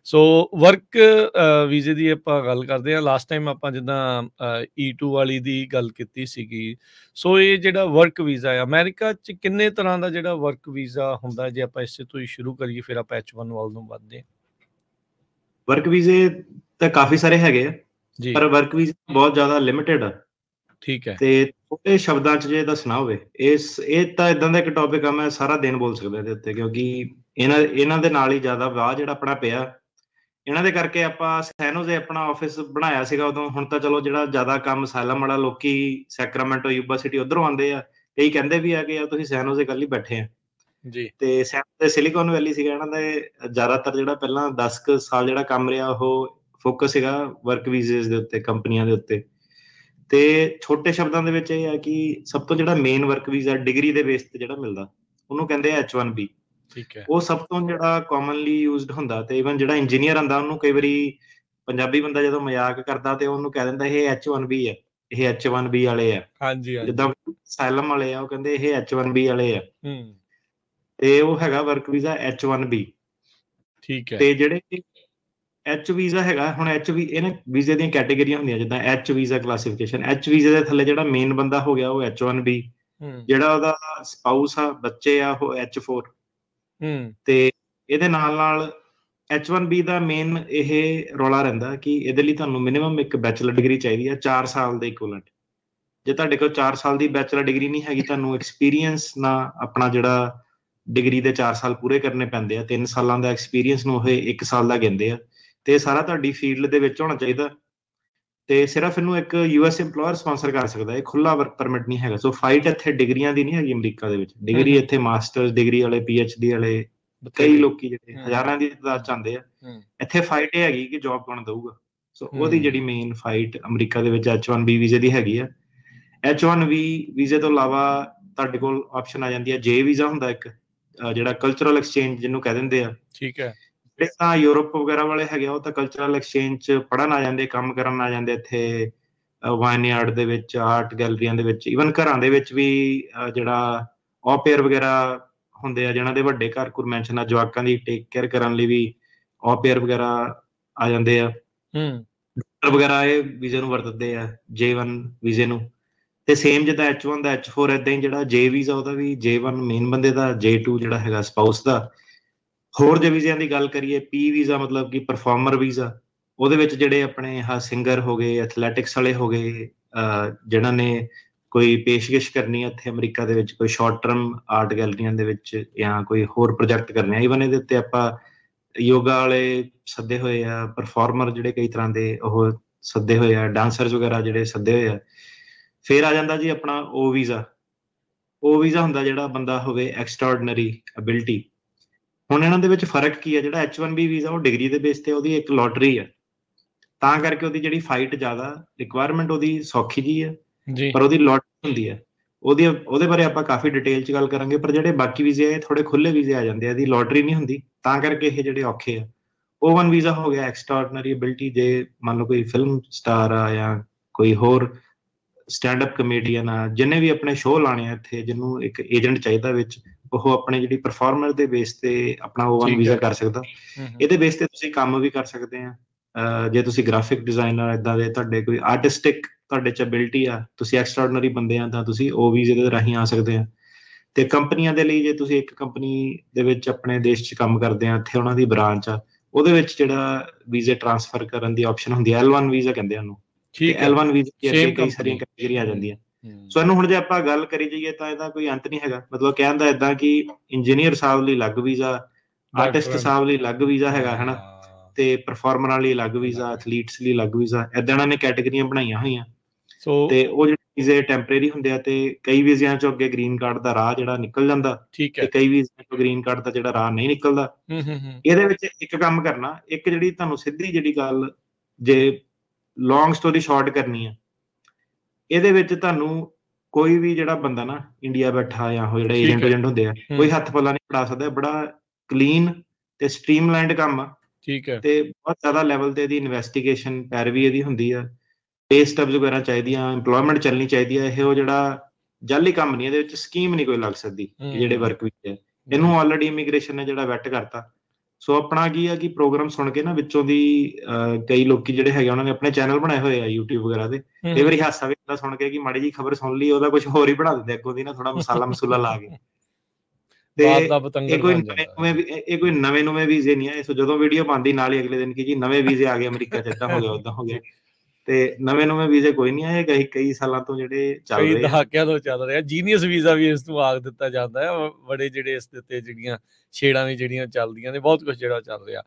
ਸੋ work ਵੀਜ਼ੇ ਦੀ ਆਪਾਂ ਗੱਲ ਕਰਦੇ ਹਾਂ। ਲਾਸਟ ਟਾਈਮ ਆਪਾਂ ਜਿੱਦਾਂ E2 ਵਾਲੀ ਦੀ ਗੱਲ ਕੀਤੀ ਸੀਗੀ। ਸੋ ਇਹ ਜਿਹੜਾ ਵਰਕ ਵੀਜ਼ਾ ਆ, ਅਮਰੀਕਾ 'ਚ ਕਿੰਨੇ ਤਰ੍ਹਾਂ ਦਾ ਜਿਹੜਾ ਵਰਕ ਵੀਜ਼ਾ ਹੁੰਦਾ? ਜੇ ਆਪਾਂ ਇਸੇ ਤੋਂ ਹੀ ਸ਼ੁਰੂ ਕਰੀਏ, ਫਿਰ ਆਪਾਂ H1 ਵੱਲ ਨੂੰ ਵੱਧਦੇ ਹਾਂ। ਵਰਕ ਵੀਜ਼ੇ ਤਾਂ ਕਾਫੀ ਸਾਰੇ ਹੈਗੇ ਆ, ਜੀ ਪਰ ਵਰਕ ਵੀਜ਼ਾ ਬਹੁਤ ਜ਼ਿਆਦਾ ਲਿਮਿਟਿਡ ਆ। ਠੀਕ ਹੈ। ਤੇ ਥੋੜੇ ਸ਼ਬਦਾਂ 'ਚ ਜੇ ਦੱਸਣਾ ਹੋਵੇ, ਇਹ ਤਾਂ ਇਦਾਂ ਦਾ ਇੱਕ ਟੌਪਿਕ ਆ, ਮੈਂ ਸਾਰਾ ਦਿਨ ਬੋਲ ਸਕਦਾ ਇਹਦੇ ਉੱਤੇ, ਕਿਉਂਕਿ ਇਹਨਾਂ ਦੇ ਨਾਲ ਹੀ ਜ਼ਿਆਦਾ ਵਾਹ ਜਿਹੜਾ ਆਪਣਾ ਪਿਆ। ਇਹਨਾਂ ਦੇ ਕਰਕੇ ਆਪਾਂ ਸੈਨੋਜ਼ੇ ਆਪਣਾ ਆਫਿਸ ਬਣਾਇਆ ਸੀਗਾ ਉਦੋਂ। ਹੁਣ ਤਾਂ ਚਲੋ ਜਿਹੜਾ ਜ਼ਿਆਦਾ ਕੰਮ ਸਾਲਮ ਵਾਲਾ, ਲੋਕੀ ਸੈਕਰਾਮੈਂਟੋ, ਯੂਬਾ ਸਿਟੀ ਉਧਰੋਂ ਆਉਂਦੇ ਆ। ਕਈ ਕਹਿੰਦੇ ਵੀ ਆ ਕਿ ਯਾਰ ਤੁਸੀਂ ਸੈਨੋਜ਼ੇ ਕੱਲ ਹੀ ਬੈਠੇ ਆ ਜੀ। ਤੇ ਸੈਨੋਜ਼ੇ ਸਿਲੀਕਨ ਵੈਲੀ ਸੀਗਾ ਇਹਨਾਂ ਦੇ ਜ਼ਿਆਦਾਤਰ। ਜਿਹੜਾ ਪਹਿਲਾਂ 10 ਕੁ ਸਾਲ ਜਿਹੜਾ ਕੰਮ ਰਿਹਾ, ਉਹ ਫੋਕਸ ਸੀਗਾ ਵਰਕ ਵੀਜ਼ੇ ਦੇ ਉੱਤੇ, ਕੰਪਨੀਆਂ ਦੇ ਉੱਤੇ। ਤੇ ਛੋਟੇ ਸ਼ਬਦਾਂ ਦੇ ਵਿੱਚ ਇਹ ਹੈ ਕਿ ਸਭ ਤੋਂ ਜਿਹੜਾ ਮੇਨ ਵਰਕ ਵੀਜ਼ਾ ਡਿਗਰੀ ਦੇ ਬੇਸ ਤੇ ਜਿਹੜਾ ਮਿਲਦਾ, ਉਹਨੂੰ ਕਹਿੰਦੇ ਆ H1B। ਠੀਕ ਹੈ। ਉਹ ਸਭ ਤੋਂ ਜਿਹੜਾ ਕਾਮਨਲੀ ਯੂਜ਼ਡ ਹੁੰਦਾ। ਤੇ ਇਵਨ ਜਿਹੜਾ ਇੰਜੀਨੀਅਰ ਆਂਦਾ, ਉਹਨੂੰ ਕਈ ਵਾਰੀ ਪੰਜਾਬੀ ਬੰਦਾ ਜਦੋਂ ਮਜ਼ਾਕ ਕਰਦਾ ਤੇ ਉਹਨੂੰ ਕਹਿ ਦਿੰਦਾ ਇਹ H1B ਹੈ, ਇਹ H1B ਵਾਲੇ ਆ। ਹਾਂਜੀ ਹਾਂਜੀ। ਜਿੱਦਾਂ ਸਾਇਲਮ ਵਾਲੇ ਆ, ਉਹ ਕਹਿੰਦੇ ਇਹ H1B ਵਾਲੇ ਆ। ਹੂੰ। ਤੇ ਉਹ ਹੈਗਾ ਵਰਕ ਵੀਜ਼ਾ H1B। ਠੀਕ ਹੈ। ਤੇ ਜਿਹੜੇ H ਵੀਜ਼ਾ ਹੈਗਾ, ਹੁਣ ਇਹਨਾਂ ਵੀਜ਼ੇ ਦੀਆਂ ਕੈਟੇਗਰੀਆਂ ਹੁੰਦੀਆਂ, ਜਿੱਦਾਂ H ਵੀਜ਼ਾ ਕਲਾਸੀਫਿਕੇਸ਼ਨ। H ਵੀਜ਼ੇ ਦੇ ਥੱਲੇ ਜਿਹੜਾ ਮੇਨ ਬੰਦਾ ਹੋ ਗਿਆ ਉਹ H1B। ਜਿਹੜਾ ਉਹਦਾ ਸਪਾਊਸ ਆ, ਬੱਚੇ ਆ, ਉਹ H4। ਤੇ ਇਹਦੇ ਨਾਲ ਨਾਲ H1B ਦਾ ਮੇਨ ਇਹ ਰੌਲਾ ਰਹਿੰਦਾ ਕਿ ਇਹਦੇ ਲਈ ਤੁਹਾਨੂੰ ਮਿਨੀਮਮ ਇੱਕ ਬੈਚਲਰ ਡਿਗਰੀ ਚਾਹੀਦੀ ਹੈ, 4 ਸਾਲ ਦੇ ਇਕੁਇਵਲੈਂਟ। ਜੇ ਤੁਹਾਡੇ ਕੋਲ 4 ਸਾਲ ਦੀ ਬੈਚਲਰ ਡਿਗਰੀ ਨਹੀਂ ਹੈਗੀ, ਤੁਹਾਨੂੰ ਐਕਸਪੀਰੀਅੰਸ ਨਾਲ ਆਪਣਾ ਜਿਹੜਾ ਡਿਗਰੀ ਦੇ 4 ਸਾਲ ਪੂਰੇ ਕਰਨੇ ਪੈਂਦੇ ਆ। 3 ਸਾਲਾਂ ਦਾ ਐਕਸਪੀਰੀਅੰਸ ਨੂੰ ਉਹ 1 ਸਾਲ ਦਾ ਕਹਿੰਦੇ ਆ। ਤੇ ਸਾਰਾ ਤੁਹਾਡੀ ਫੀਲਡ ਦੇ ਵਿੱਚ ਹੋਣਾ ਚਾਹੀਦਾ। ਤੇ ਸਿਰਫ ਇਹਨੂੰ ਇੱਕ US ਇੰਪਲੋਇਰ ਸਪਾਂਸਰ ਕਰ ਸਕਦਾ, ਇਹ ਖੁੱਲਾ ਵਰਕ ਪਰਮਿਟ ਨਹੀਂ ਹੈਗਾ। ਸੋ ਫਾਈਟ ਇੱਥੇ ਡਿਗਰੀਆਂ ਦੀ ਨਹੀਂ ਹੈਗੀ ਅਮਰੀਕਾ ਦੇ ਵਿੱਚ। ਡਿਗਰੀ ਇੱਥੇ ਮਾਸਟਰਸ ਡਿਗਰੀ ਵਾਲੇ, PhD ਵਾਲੇ, ਕਈ ਲੋਕੀ ਜਿਹੜੇ ਹਜ਼ਾਰਾਂ ਦੀ ਤਾਦਾਦ ਚ ਆਉਂਦੇ ਆ। ਇੱਥੇ ਫਾਈਟ ਇਹ ਹੈਗੀ ਕਿ ਜੌਬ ਕੌਣ ਦਊਗਾ। ਸੋ ਉਹਦੀ ਜਿਹੜੀ ਮੇਨ ਫਾਈਟ ਅਮਰੀਕਾ ਦੇ ਵਿੱਚ H1B ਵੀਜ਼ੇ ਦੀ ਹੈਗੀ ਆ। H1B ਵੀਜ਼ੇ ਤੋਂ ਇਲਾਵਾ ਤੁਹਾਡੇ ਕੋਲ ਆਪਸ਼ਨ ਆ ਜਾਂਦੀ ਹੈ J ਵੀਜ਼ਾ ਹੁੰਦਾ ਇੱਕ, ਜਿਹੜਾ ਕਲਚਰਲ ਐਕਸਚੇਂਜ ਜਿਹਨੂੰ ਕਹਿ ਦਿੰਦੇ ਆ। ਠੀਕ ਹੈ। ਜਿਹੜੇ ਤਾਂ ਯੂਰਪ ਵਗੈਰਾ ਵਾਲੇ ਹੈਗੇ ਆ, ਉਹ ਤਾਂ ਕਲਚਰਲ ਐਕਸਚੇਂਜ ਚ ਪੜ੍ਹਨ ਆ ਜਾਂਦੇ, ਕੰਮ ਕਰਨ ਆ ਜਾਂਦੇ ਇੱਥੇ ਵਾਈਨਯਾਰਡ ਦੇ ਵਿੱਚ, ਆਰਟ ਗੈਲਰੀਆਂ ਦੇ ਵਿੱਚ। ਈਵਨ ਘਰਾਂ ਦੇ ਵਿੱਚ ਵੀ ਜਿਹੜਾ ਔਪੇਅਰ ਵਗੈਰਾ ਹੁੰਦੇ ਆ, ਜਿਹਨਾਂ ਦੇ ਵੱਡੇ ਘਰ ਕੋਈ ਮੈਂਸ਼ਨ ਆ, ਜਵਾਕਾਂ ਦੀ ਟੇਕ ਕੇਅਰ ਕਰਨ ਲਈ ਵੀ ਔਪੇਅਰ ਵਗੈਰਾ ਆ ਜਾਂਦੇ ਆ। ਡਾਕਟਰ ਵਗੈਰਾ ਇਹ ਵੀਜ਼ੇ ਨੂੰ ਵਰਤਦੇ ਆ, J1 ਵੀਜ਼ੇ ਨੂੰ। ਤੇ ਸੇਮ ਜਿੱਦਾਂ H1 ਦਾ H4, ਏਦਾਂ ਹੀ ਜਿਹੜਾ J ਵੀਜ਼ਾ ਉਹਦਾ ਵੀ J1 ਮੇਨ ਬੰਦੇ ਦਾ, J2 ਜਿਹੜਾ ਹੈਗਾ ਸਪਾਊਸ ਦਾ। ਹੋਰ ਜੇ ਵੀਜ਼ਿਆਂ ਦੀ ਗੱਲ ਕਰੀਏ, P ਵੀਜ਼ਾ ਮਤਲਬ ਕਿ ਪਰਫਾਰਮਰ ਵੀਜ਼ਾ। ਉਹਦੇ ਵਿੱਚ ਜਿਹੜੇ ਆਪਣੇ ਸਿੰਗਰ ਹੋ ਗਏ, ਐਥਲੈਟਿਕਸ ਵਾਲੇ ਹੋ ਗਏ, ਜਿਹਨਾਂ ਨੇ ਕੋਈ ਪੇਸ਼ਕਸ਼ ਕਰਨੀ ਹੈ ਇੱਥੇ ਅਮਰੀਕਾ ਦੇ ਵਿੱਚ, ਕੋਈ ਸ਼ਾਰਟ ਟਰਮ ਆਰਟ ਗੈਲਰੀਆਂ ਦੇ ਵਿੱਚ, ਜਾਂ ਕੋਈ ਹੋਰ ਪ੍ਰੋਜੈਕਟ ਕਰਨੇ ਆ। ਈਵਨ ਇਹਦੇ ਉੱਤੇ ਆਪਾਂ ਯੋਗਾ ਵਾਲੇ ਸੱਦੇ ਹੋਏ ਆ, ਪਰਫਾਰਮਰ ਜਿਹੜੇ ਕਈ ਤਰ੍ਹਾਂ ਦੇ ਉਹ ਸੱਦੇ ਹੋਏ ਆ, ਡਾਂਸਰਸ ਵਗੈਰਾ ਜਿਹੜੇ ਸੱਦੇ ਹੋਏ ਆ। ਫਿਰ ਆ ਜਾਂਦਾ ਜੀ ਆਪਣਾ O ਵੀਜ਼ਾ। O ਵੀਜ਼ਾ ਹੁੰਦਾ ਜਿਹੜਾ ਬੰਦਾ ਹੋਵੇ ਐਕਸਟਰਾਆਰਡੀਨਰੀ ਅਬਿਲਿਟੀ। ਹੁਣ ਇਹਨਾਂ ਦੇ ਵਿੱਚ ਫਰਕ ਕੀ ਹੈ? ਜਿਹੜਾ H1B ਵੀਜ਼ਾ ਉਹ ਡਿਗਰੀ ਦੇ ਬੇਸ ਤੇ ਉਹਦੀ ਇੱਕ ਲੋਟਰੀ ਹੈ, ਤਾਂ ਕਰਕੇ ਉਹਦੀ ਜਿਹੜੀ ਫਾਈਟ ਜ਼ਿਆਦਾ, ਰਿਕੁਆਇਰਮੈਂਟ ਉਹਦੀ ਸੌਖੀ ਜੀ ਹੈ, ਪਰ ਉਹਦੀ ਲੋਟਰੀ ਹੁੰਦੀ ਹੈ। ਉਹਦੇ ਬਾਰੇ ਆਪਾਂ ਕਾਫੀ ਡਿਟੇਲ ਚ ਗੱਲ ਕਰਾਂਗੇ। ਪਰ ਜਿਹੜੇ ਬਾਕੀ ਵੀਜ਼ੇ ਆ, ਥੋੜੇ ਖੁੱਲੇ ਵੀਜ਼ੇ ਆ ਜਾਂਦੇ ਆ, ਇਹਦੀ ਲੋਟਰੀ ਨਹੀਂ ਹੁੰਦੀ, ਤਾਂ ਕਰਕੇ ਇਹ ਜਿਹੜੇ ਔਖੇ ਆ। O1 ਵੀਜ਼ਾ ਹੋ ਗਿਆ ਐਕਸਟਰਾਆਰਡੀਨਰੀ ਅਬਿਲਿਟੀ। ਜੇ ਮੰਨ ਲਓ ਕੋਈ ਫਿਲਮ ਸਟਾਰ ਆ ਜਾਂ ਕੋਈ ਹੋਰ ਸਟੈਂਡ ਅਪ ਕਮੇਡੀਅਨ ਆ, ਜਿਹਨੇ ਵੀ ਆਪਣੇ ਸ਼ੋਅ ਲਾਣੇ ਆ ਇੱਥੇ, ਜਿਹਨੂੰ ਇੱਕ ਏਜੰਟ ਚਾਹੀਦਾ ਵਿੱਚ, ਉਹ ਆਪਣੇ ਜਿਹੜੀ ਪਰਫਾਰਮਰ ਦੇ ਬੇਸ ਤੇ ਆਪਣਾ O1 ਵੀਜ਼ਾ ਕਰ ਸਕਦਾ। ਇਹਦੇ ਬੇਸ ਤੇ ਤੁਸੀਂ ਕੰਮ ਵੀ ਕਰ ਸਕਦੇ ਆ। ਜੇ ਤੁਸੀਂ ਗ੍ਰਾਫਿਕ ਡਿਜ਼ਾਈਨਰ, ਏਦਾਂ ਦੇ ਤੁਹਾਡੇ ਕੋਈ ਆਰਟਿਸਟਿਕ ਤੁਹਾਡੇ ਚ ਅਬਿਲਿਟੀ ਆ, ਤੁਸੀਂ ਐਕਸਟਰਾਆਰਡੀਨਰੀ ਬੰਦੇ ਆ, ਤਾਂ ਤੁਸੀਂ O ਵੀਜ਼ੇ ਦੇ ਰਾਹੀਂ ਆ ਸਕਦੇ ਆ। ਤੇ ਕੰਪਨੀਆਂ ਦੇ ਲਈ, ਜੇ ਤੁਸੀਂ ਇੱਕ ਕੰਪਨੀ ਦੇ ਵਿੱਚ ਆਪਣੇ ਦੇਸ਼ ਚ ਕੰਮ ਕਰਦੇ ਆ, ਇੱਥੇ ਉਹਨਾਂ ਦੀ ਬ੍ਰਾਂਚ ਆ, ਉਹਦੇ ਵਿੱਚ ਜਿਹੜਾ ਵੀਜ਼ੇ ਟ੍ਰਾਂਸਫਰ ਕਰਨ ਦੀ ਆਪਸ਼ਨ ਹੁੰਦੀ ਹੈ, L1 ਵੀਜ਼ਾ ਕਹਿੰਦੇ ਉਹਨੂੰ। L1 ਵੀਜ਼ੇ ਅੱਗੇ ਕਈ ਸਾਰੀਆਂ ਕੈਟੇਗਰੀਆਂ ਆ ਜਾਂਦੀਆਂ। ਸੋ ਇਹਨੂੰ ਹੁਣ ਜੇ ਆਪਾਂ ਗੱਲ ਕਰੀ ਜਾਈਏ ਤਾਂ ਇਹਦਾ ਕੋਈ ਅੰਤ ਨਹੀਂ ਹੈਗਾ। ਮਤਲਬ ਕਹਿਣ ਦਾ ਏਦਾਂ ਕਿ ਇੰਜੀਨੀਅਰ ਸਾਹਿਬ ਲਈ ਅਲੱਗ ਵੀਜ਼ਾ, ਆਰਟਿਸਟ ਸਾਹਿਬ ਲਈ ਅਲੱਗ ਵੀਜ਼ਾ ਹੈਗਾ, ਹਨਾ, ਤੇ ਪਰਫਾਰਮਰਾਂ ਲਈ ਅਲੱਗ ਵੀਜ਼ਾ, ਐਥਲੀਟਸ ਲਈ ਅਲੱਗ ਵੀਜ਼ਾ, ਏਦਾਂ ਇਹਨਾਂ ਨੇ ਕੈਟੇਗਰੀਆਂ ਬਣਾਈਆਂ ਹੋਈਆਂ। ਤੇ ਉਹ ਜਿਹੜੇ ਵੀਜ਼ੇ ਟੈਂਪਰੇਰੀ ਹੁੰਦੇ ਆ, ਤੇ ਕਈ ਵੀਜ਼ਿਆਂ ਚੋਂ ਅੱਗੇ ਗ੍ਰੀਨ ਕਾਰਡ ਦਾ ਰਾਹ ਜਿਹੜਾ ਨਿਕਲ ਜਾਂਦਾ, ਤੇ ਕਈ ਵੀਜ਼ਿਆਂ ਚੋਂ ਗ੍ਰੀਨ ਕਾਰਡ ਦਾ ਜਿਹੜਾ ਰਾਹ ਨਹੀਂ ਨਿਕਲਦਾ। ਇਹਦੇ ਵਿੱਚ ਇੱਕ ਕੰਮ ਕਰਨਾ, ਇੱਕ ਜਿਹੜੀ ਤੁਹਾਨੂੰ ਸਿੱਧੀ ਜਿਹੜੀ ਗੱਲ, ਜੇ ਲੌਂਗ ਸਟੋਰੀ ਸ਼ਾਰਟ ਕਰਨੀ ਆ, ਇਹਦੇ ਵਿੱਚ ਤੁਹਾਨੂੰ ਕੋਈ ਵੀ ਜਿਹੜਾ ਬੰਦਾ ਨਾ ਇੰਡੀਆ ਬੈਠਾ, ਜਾਂ ਉਹ ਜਿਹੜੇ ਏਜੰਟ ਹੁੰਦੇ ਆ, ਕੋਈ ਹੱਥ ਪੱਲਾ ਨਹੀਂ ਫੜਾ ਸਕਦਾ। ਬੜਾ ਕਲੀਨ ਤੇ ਸਟ੍ਰੀਮਲਾਈਨਡ ਕੰਮ ਆ। ਤੇ ਬਹੁਤ ਜ਼ਿਆਦਾ ਲੈਵਲ ਤੇ ਇਹਦੀ ਇਨਵੈਸਟੀਗੇਸ਼ਨ ਪੈਰਵੀ ਇਹਦੀ ਹੁੰਦੀ ਆ, ਪੇ ਸਟਬਸ ਵਗੈਰਾ ਚਾਹੀਦੀਆਂ, ਇੰਪਲੋਇਮੈਂਟ ਚੱਲਣੀ ਚਾਹੀਦੀ ਹੈ। ਉਹ ਜਿਹੜਾ ਜਾਲੀ ਕੰਮ ਨਹੀਂ, ਇਹਦੇ ਵਿੱਚ ਸਕੀਮ ਨਹੀਂ ਕੋਈ ਲੱਗ ਸਕਦੀ। ਜਿਹੜੇ ਵਰਕ ਵੀਜ਼ੇ, ਇਹਨੂੰ ਆਲਰੇਡੀ ਇਮੀਗ੍ਰੇਸ਼ਨ ਨੇ ਜਿਹੜਾ ਵੈਟ ਕਰਤਾ। ਸੋ ਆਪਣਾ ਕੀ ਆ ਕਿ ਪ੍ਰੋਗਰਾਮ ਸੁਣ ਕੇ ਨਾ ਵਿੱਚੋਂ ਦੀ ਕਈ ਲੋਕੀ ਜਿਹੜੇ ਹੈਗੇ ਉਹਨਾਂ ਨੇ ਆਪਣੇ ਚੈਨਲ ਬਣਾਏ ਹੋਏ ਆ YouTube ਵਗੈਰਾ ਤੇ, ਕਈ ਵਾਰੀ ਹਾਸਾ ਵੀ ਆਉਂਦਾ ਸੁਣ ਕੇ ਕਿ ਮਾੜੀ ਜਿਹੀ ਖਬਰ ਸੁਣ ਲਈ ਉਹਦਾ ਕੁਝ ਹੋਰ ਹੀ ਬਣਾ ਦਿੰਦੇ ਅੱਗੋਂ ਦੀ ਨਾ, ਥੋੜਾ ਮਸਾਲਾ ਮਸੂਲਾ ਲਾ ਕੇ। ਤੇ ਬਾਤ ਦਾ ਇਹ ਪਤੰਗੜ ਕੋਈ ਬਣ ਨਵੇਂ ਜਾਂਦਾ। ਨਵੇਂ ਇਹ ਕੋਈ ਨਵੇਂ ਨਵੇਂ ਵੀਜ਼ੇ ਨਹੀਂ ਆਏ। ਸੋ ਜਦੋਂ ਵੀਡੀਓ ਬਣਦੀ ਨਾਲ ਹੀ ਅਗਲੇ ਦਿਨ ਕਿ ਜੀ ਨਵੇਂ ਵੀਜ਼ੇ ਆ ਗਏ ਅਮਰੀਕਾ 'ਚ, ਏਦਾਂ ਹੋ ਗਿਆ ਓਦਾਂ ਹੋ ਗਿਆ। ਤੇ ਨਵੇਂ ਵੀਜ਼ੇ ਕੋਈ ਨਹੀਂ ਆਏ, ਕਈ ਸਾਲਾਂ ਤੋਂ ਜਿਹੜੇ ਚੱਲ ਕਈ ਰਹੇ ਆ। ਦਹਾਕਿਆਂ ਤੋਂ ਚੱਲ ਰਿਹਾ। ਜੀਨੀਅਸ ਵੀਜ਼ਾ ਵੀ ਇਸ ਨੂੰ ਆਖ ਦਿੱਤਾ ਜਾਂਦਾ ਹੈ। ਬੜੇ ਜਿਹੜੇ ਇਸ ਦੇ ਉੱਤੇ ਜਿਹੜੀਆਂ ਛੇੜਾਂ ਵੀ ਜਿਹੜੀਆਂ ਚੱਲਦੀਆਂ ਨੇ, ਬਹੁਤ ਕੁਝ ਜਿਹੜਾ ਚੱਲ ਰਿਹਾ।